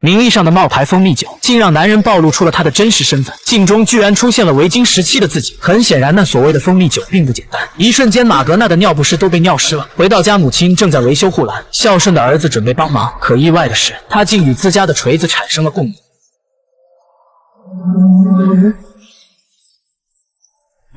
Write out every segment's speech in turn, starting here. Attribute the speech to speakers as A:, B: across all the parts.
A: 名义上的冒牌蜂蜜酒，竟让男人暴露出了他的真实身份。镜中居然出现了维京时期的自己，很显然，那所谓的蜂蜜酒并不简单。一瞬间，马格纳的尿不湿都被尿湿了。回到家，母亲正在维修护栏，孝顺的儿子准备帮忙，可意外的是，他竟与自家的锤子产生了共鸣。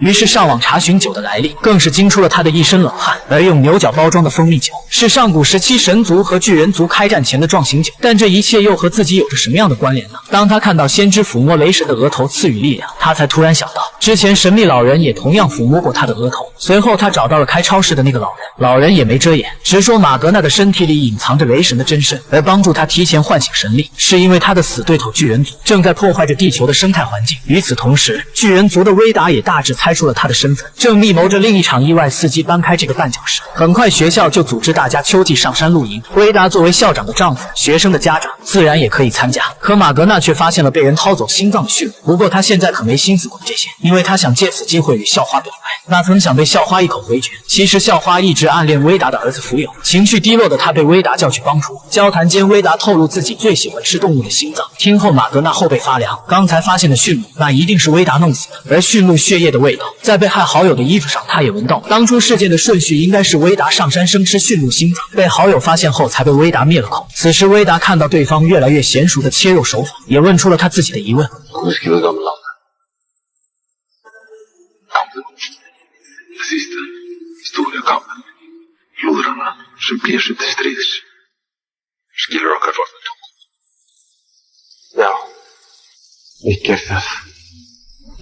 A: 于是上网查询酒的来历，更是惊出了他的一身冷汗。而用牛角包装的蜂蜜酒，是上古时期神族和巨人族开战前的壮行酒。但这一切又和自己有着什么样的关联呢？当他看到先知抚摸雷神的额头赐予力量，他才突然想到，之前神秘老人也同样抚摸过他的额头。随后他找到了开超市的那个老人，老人也没遮掩，直说马格纳的身体里隐藏着雷神的真身，而帮助他提前唤醒神力，是因为他的死对头巨人族正在破坏着地球的生态环境。与此同时，巨人族的威达也大致猜出了他的身份，正密谋着另一场意外伺机搬开这个绊脚石。很快学校就组织大家秋季上山露营，威达作为校长的丈夫，学生的家长自然也可以参加。可马格纳却发现了被人掏走心脏的血，不过他现在可没心思管这些，因为他想借此机会与校花表白。那曾想被校花一口回绝。其实校花一直暗恋威达的儿子福友，情绪低落的他被威达叫去帮助。交谈间，威达透露自己最喜欢吃动物的心脏。听后，马格纳后背发凉，刚才发现的驯鹿，那一定是威达弄死的。而驯鹿血液的味道，在被害好友的衣服上，他也闻到了。当初事件的顺序应该是威达上山生吃驯鹿心脏，被好友发现后才被威达灭了口。此时威达看到对方越来越娴熟的切肉手法，也问出了他自己的疑问。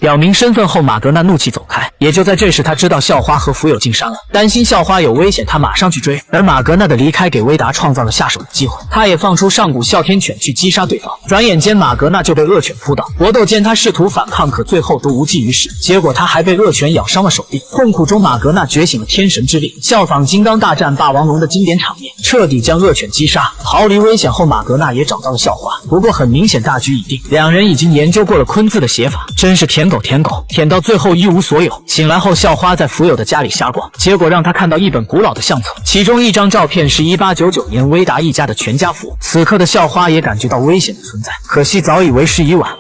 A: 表明身份后，马格纳怒气走开。也就在这时，他知道校花和福友进山了，担心校花有危险，他马上去追。而马格纳的离开给威达创造了下手的机会，他也放出上古哮天犬去击杀对方。转眼间，马格纳就被恶犬扑倒。搏斗间，他试图反抗，可最后都无济于事。结果他还被恶犬咬伤了手臂。痛苦中，马格纳觉醒了天神之力，效仿金刚大战霸王龙的经典场面，彻底将恶犬击杀。逃离危险后，马格纳也找到了校花。不过很明显，大局已定，两人已经研究过了昆字的写法，真是舔狗舔到最后一无所有。醒来后，校花在福友的家里瞎逛，结果让他看到一本古老的相册，其中一张照片是1899年威达一家的全家福。此刻的校花也感觉到危险的存在，可惜早已为时已晚。